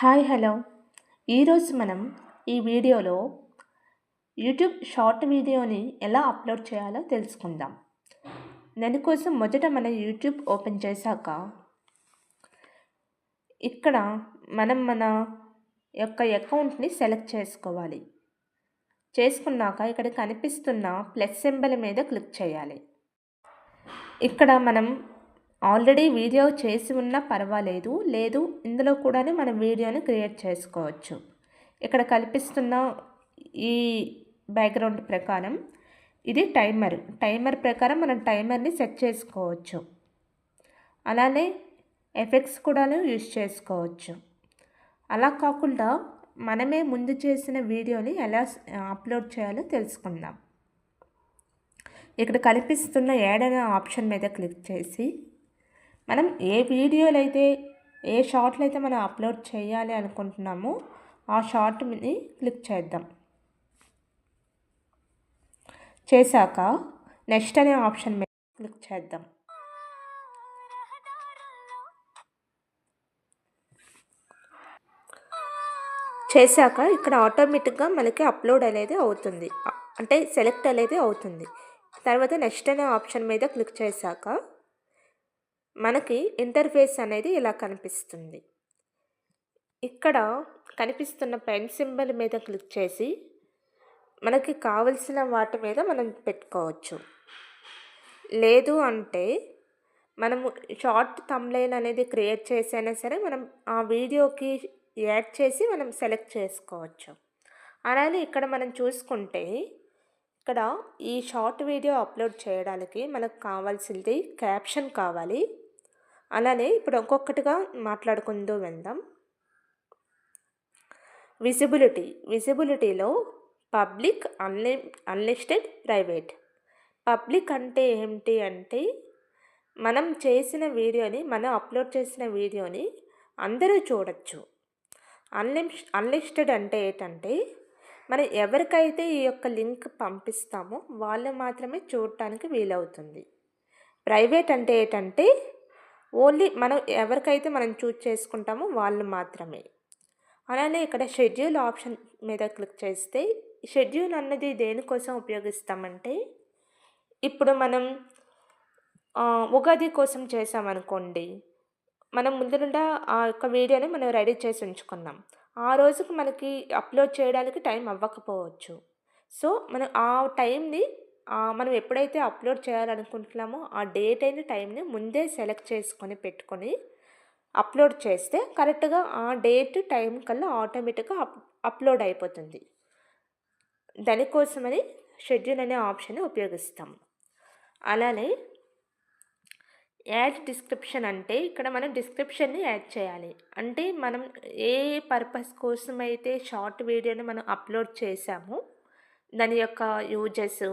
Hi hello ఈరోజు మనం ఈ వీడియోలో యూట్యూబ్ షార్ట్ వీడియోని ఎలా అప్లోడ్ చేయాలో తెలుసుకుందాం. దానికోసం మొదట మన యూట్యూబ్ ఓపెన్ చేశాక ఇక్కడ మన యొక్క అకౌంట్ని సెలెక్ట్ చేసుకోవాలి. చేసుకున్నాక ఇక్కడ కనిపిస్తున్న ప్లస్ సింబల్ మీద క్లిక్ చేయాలి. ఇక్కడ మనం ఆల్రెడీ వీడియో చేసి ఉన్నా పర్వాలేదు, లేదు ఇందులో కూడా మనం వీడియోని క్రియేట్ చేసుకోవచ్చు. ఇక్కడ కనిపిస్తున్న ఈ బ్యాక్గ్రౌండ్ ప్రకారం ఇది టైమర్ ప్రకారం మనం టైమర్ని సెట్ చేసుకోవచ్చు. అలానే ఎఫెక్ట్స్ కూడా యూజ్ చేసుకోవచ్చు. అలా కాకుండా మనమే ముందు చేసిన వీడియోని ఎలా అప్లోడ్ చేయాలో తెలుసుకుందాం. ఇక్కడ కనిపిస్తున్న యాడ్ అనే ఆప్షన్ మీద క్లిక్ చేసి మనం ఏ వీడియోలు అయితే ఏ షార్ట్లు అయితే మనం అప్లోడ్ చేయాలి అనుకుంటున్నామో ఆ షార్ట్ని క్లిక్ చేద్దాం. చేశాక నెక్స్ట్ అనే ఆప్షన్ మీద క్లిక్ చేద్దాం. చేశాక ఇక్కడ ఆటోమేటిక్గా మనకి అప్లోడ్ అనేది అవుతుంది, అంటే సెలెక్ట్ అనేది అవుతుంది. తర్వాత నెక్స్ట్ అనే ఆప్షన్ మీద క్లిక్ చేశాక మనకి ఇంటర్ఫేస్ అనేది ఇలా కనిపిస్తుంది. ఇక్కడ కనిపిస్తున్న పెన్ సింబల్ మీద క్లిక్ చేసి మనకి కావలసిన వాటి మీద మనం పెట్టుకోవచ్చు. లేదు అంటే మనము షార్ట్ థంబ్నెయిల్ అనేది క్రియేట్ చేసైనా సరే మనం ఆ వీడియోకి యాడ్ చేసి మనం సెలెక్ట్ చేసుకోవచ్చు. అలానే ఇక్కడ మనం చూసుకుంటే ఇక్కడ ఈ షార్ట్ వీడియో అప్లోడ్ చేయడానికి మనకు కావాల్సింది క్యాప్షన్ కావాలి. అలానే ఇప్పుడు ఒక్కొక్కటిగా మాట్లాడుకుంటూ వెళ్దాం. విజిబిలిటీలో పబ్లిక్, అన్లిస్టెడ్, ప్రైవేట్. పబ్లిక్ అంటే ఏమిటి అంటే మనం చేసిన వీడియోని, మనం అప్లోడ్ చేసిన వీడియోని అందరూ చూడొచ్చు. అన్లిస్టెడ్ అంటే ఏంటంటే మనం ఎవరికైతే ఈ యొక్క లింక్ పంపిస్తామో వాళ్ళు మాత్రమే చూడటానికి వీలవుతుంది. ప్రైవేట్ అంటే ఏంటంటే ఓన్లీ మనం ఎవరికైతే మనం చూజ్ చేసుకుంటామో వాళ్ళు మాత్రమే. అలానే ఇక్కడ షెడ్యూల్ ఆప్షన్ మీద క్లిక్ చేస్తే షెడ్యూల్ అన్నది దేనికోసం ఉపయోగిస్తామంటే ఇప్పుడు మనం ఉగాది కోసం చేసామనుకోండి, మనం ముందు నుండా ఆ యొక్క వీడియోని మనం రెడీ చేసి ఉంచుకున్నాం. ఆ రోజుకి మనకి అప్లోడ్ చేయడానికి టైం అవ్వకపోవచ్చు. సో మనం ఆ టైంని మనం ఎప్పుడైతే అప్లోడ్ చేయాలనుకుంటున్నామో ఆ డేట్ అయిన టైంని ముందే సెలెక్ట్ చేసుకొని పెట్టుకొని అప్లోడ్ చేస్తే కరెక్ట్గా ఆ డేట్ టైం కల్లా ఆటోమేటిక్గా అప్లోడ్ అయిపోతుంది. దానికోసమని షెడ్యూల్ అనే ఆప్షన్ ఉపయోగిస్తాం. అలానే యాడ్ డిస్క్రిప్షన్ అంటే ఇక్కడ మనం డిస్క్రిప్షన్ని యాడ్ చేయాలి. అంటే మనం ఏ పర్పస్ కోసం అయితే షార్ట్ వీడియోని మనం అప్లోడ్ చేసామో దాని యొక్క యూజెస్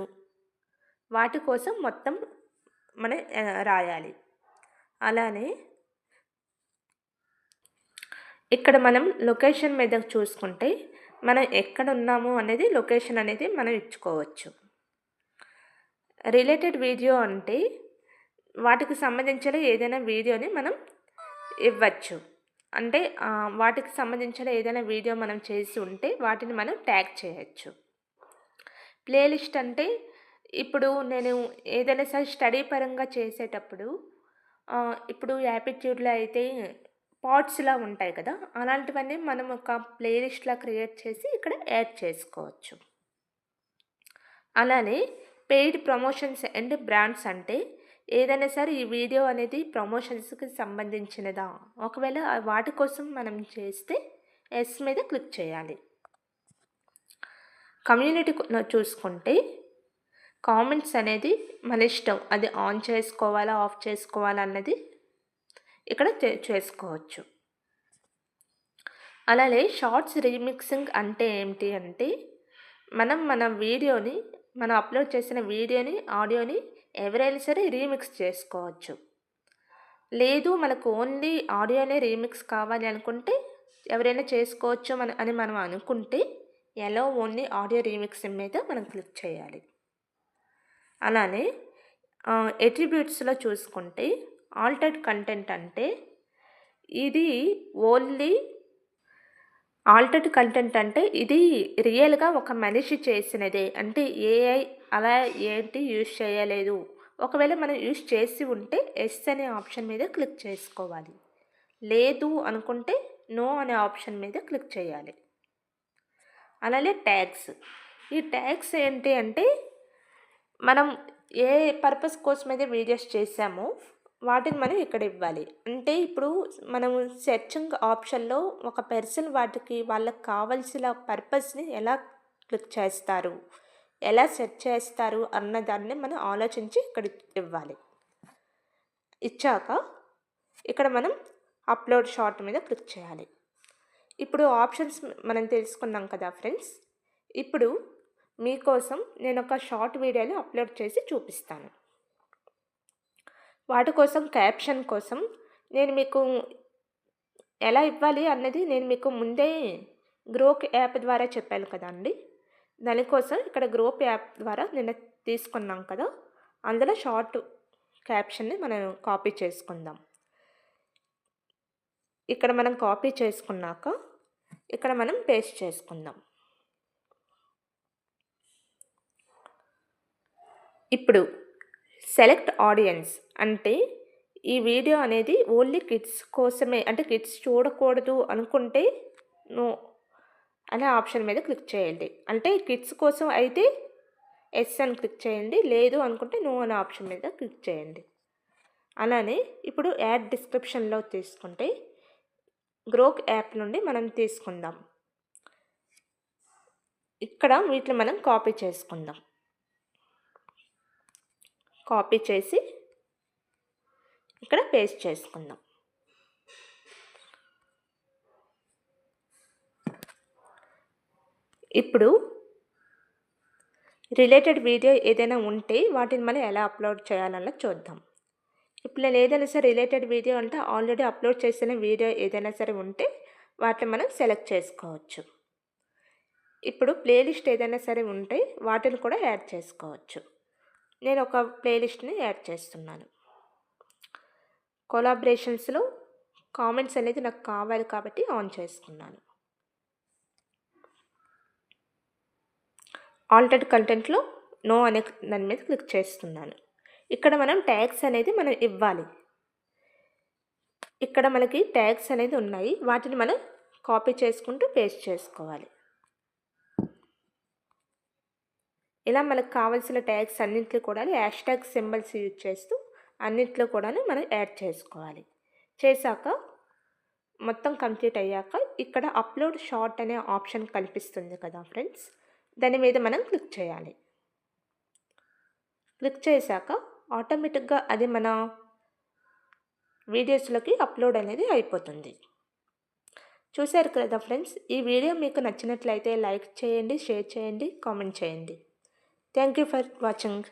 వాటి కోసం మొత్తం మనం రాయాలి. అలానే ఇక్కడ మనం లొకేషన్ మీద చూసుకుంటే మనం ఎక్కడ ఉన్నాము అనేది లొకేషన్ అనేది మనం ఇచ్చుకోవచ్చు. రిలేటెడ్ వీడియో అంటే వాటికి సంబంధించిన ఏదైనా వీడియోని మనం ఇవ్వచ్చు. అంటే వాటికి సంబంధించిన ఏదైనా వీడియో మనం చేసి ఉంటే వాటిని మనం ట్యాగ్ చేయొచ్చు. ప్లేలిస్ట్ అంటే ఇప్పుడు నేను ఏదైనా సరే స్టడీ పరంగా చేసేటప్పుడు ఇప్పుడు యాప్టిట్యూడ్లో అయితే పార్ట్స్లా ఉంటాయి కదా, అలాంటివన్నీ మనం ఒక ప్లేలిస్ట్లా క్రియేట్ చేసి ఇక్కడ యాడ్ చేసుకోవచ్చు. అలానే పెయిడ్ ప్రమోషన్స్ అండ్ బ్రాండ్స్ అంటే ఏదైనా సరే ఈ వీడియో అనేది ప్రమోషన్స్కి సంబంధించినదా, ఒకవేళ వాటి కోసం మనం చేస్తే ఎస్ మీద క్లిక్ చేయాలి. కమ్యూనిటీ చూసుకుంటే కామెంట్స్ అనేది మన ఇష్టం, అది ఆన్ చేసుకోవాలా ఆఫ్ చేసుకోవాలా అన్నది ఇక్కడ చేసుకోవచ్చు. అలానే షార్ట్స్ రీమిక్సింగ్ అంటే ఏమిటి అంటే మన వీడియోని, మనం అప్లోడ్ చేసిన వీడియోని, ఆడియోని ఎవరైనా సరే రీమిక్స్ చేసుకోవచ్చు. లేదు మనకు ఓన్లీ ఆడియోనే రీమిక్స్ కావాలి అనుకుంటే ఎవరైనా చేసుకోవచ్చు అని మనం అనుకుంటే ఎలా ఓన్లీ ఆడియో రీమిక్సింగ్ మీద మనం క్లిక్ చేయాలి. అలానే అట్రిబ్యూట్స్లో చూసుకుంటే ఆల్టర్డ్ కంటెంట్ అంటే ఇది ఓన్లీ ఆల్టర్డ్ కంటెంట్ అంటే ఇది రియల్‌గా ఒక మనిషి చేసినదే. అంటే ఏఐ అలా ఏంటి యూజ్ చేయలేదు. ఒకవేళ మనం యూజ్ చేసి ఉంటే యెస్ అనే ఆప్షన్ మీద క్లిక్ చేసుకోవాలి. లేదు అనుకుంటే నో అనే ఆప్షన్ మీద క్లిక్ చేయాలి. అలానే ట్యాగ్స్. ఈ ట్యాగ్స్ ఏంటి అంటే మనం ఏ పర్పస్ కోసమైతే వీడియోస్ చేసామో వాటిని మనం ఇక్కడ ఇవ్వాలి. అంటే ఇప్పుడు మనం సెర్చింగ్ ఆప్షన్‌లో ఒక పర్సన్ వాళ్ళకి కావాల్సిన పర్పస్‌ని ఎలా క్లిక్ చేస్తారు, ఎలా సెర్చ్ చేస్తారు అన్న దాన్ని మనం ఆలోచించి ఇక్కడ ఇవ్వాలి. ఇచ్చాక ఇక్కడ మనం అప్లోడ్ షార్ట్ మీద క్లిక్ చేయాలి. ఇప్పుడు ఆప్షన్స్ మనం తెలుసుకున్నాం కదా ఫ్రెండ్స్. ఇప్పుడు మీకోసం నేను ఒక షార్ట్ వీడియోని అప్లోడ్ చేసి చూపిస్తాను. వాటి కోసం క్యాప్షన్ కోసం నేను మీకు ఎలా ఇవ్వాలి అన్నది నేను మీకు ముందే గ్రోక్ యాప్ ద్వారా చెప్పాను కదండి. దానికోసం ఇక్కడ గ్రోప్ యాప్ ద్వారా నిన్న తీసుకున్నాం కదా, అందులో షార్ట్ క్యాప్షన్ని మనం కాపీ చేసుకుందాం. ఇక్కడ మనం కాపీ చేసుకున్నాక ఇక్కడ మనం పేస్ట్ చేసుకుందాం. ఇప్పుడు సెలెక్ట్ ఆడియన్స్ అంటే ఈ వీడియో అనేది ఓన్లీ కిడ్స్ కోసమే, అంటే కిడ్స్ చూడకూడదు అనుకుంటే నో అనే ఆప్షన్ మీద క్లిక్ చేయండి. అంటే కిడ్స్ కోసం అయితే ఎస్ అని క్లిక్ చేయండి, లేదు అనుకుంటే నో అనే ఆప్షన్ మీద క్లిక్ చేయండి. అలానే ఇప్పుడు యాడ్ డిస్క్రిప్షన్లో తీసుకుంటే గ్రోక్ యాప్ నుండి మనం తీసుకుందాం. ఇక్కడ వీటిని మనం కాపీ చేసుకుందాం. కాపీ చేసి ఇక్కడ పేస్ట్ చేసుకుందాం. ఇప్పుడు రిలేటెడ్ వీడియో ఏదైనా ఉంటే వాటిని మనం ఎలా అప్లోడ్ చేయాలన్నది చూద్దాం. ఇప్పుడు నేను ఏదైనా సరే రిలేటెడ్ వీడియో అంటే ఆల్రెడీ అప్లోడ్ చేసిన వీడియో ఏదైనా సరే ఉంటే వాటిని మనం సెలెక్ట్ చేసుకోవచ్చు. ఇప్పుడు ప్లేలిస్ట్ ఏదైనా సరే ఉంటే వాటిని కూడా యాడ్ చేసుకోవచ్చు. నేను ఒక ప్లేలిస్ట్ని యాడ్ చేస్తున్నాను. కొలాబరేషన్స్లో కామెంట్స్ అనేది నాకు కావాలి కాబట్టి ఆన్ చేసుకున్నాను. ఆల్టర్డ్ కంటెంట్లో నో అనే దాని మీద క్లిక్ చేస్తున్నాను. ఇక్కడ మనం ట్యాగ్స్ అనేది మనం ఇవ్వాలి. ఇక్కడ మనకి ట్యాగ్స్ అనేది ఉన్నాయి, వాటిని మనం కాపీ చేసుకుంటూ పేస్ట్ చేసుకోవాలి. ఇలా మనకు కావాల్సిన ట్యాగ్స్ అన్నింటిలో కూడా హ్యాష్ ట్యాగ్ సింబల్స్ యూజ్ చేస్తూ అన్నింటిలో కూడా మనం యాడ్ చేసుకోవాలి. చేశాక మొత్తం కంప్లీట్ అయ్యాక ఇక్కడ అప్లోడ్ షార్ట్ అనే ఆప్షన్ కనిపిస్తుంది కదా ఫ్రెండ్స్, దాని మీద మనం క్లిక్ చేయాలి. క్లిక్ చేశాక ఆటోమేటిక్గా అది మన వీడియోస్లోకి అప్లోడ్ అనేది అయిపోతుంది. చూశారు కదా ఫ్రెండ్స్, ఈ వీడియో మీకు నచ్చినట్లయితే లైక్ చేయండి, షేర్ చేయండి, కామెంట్ చేయండి. Thank you for watching.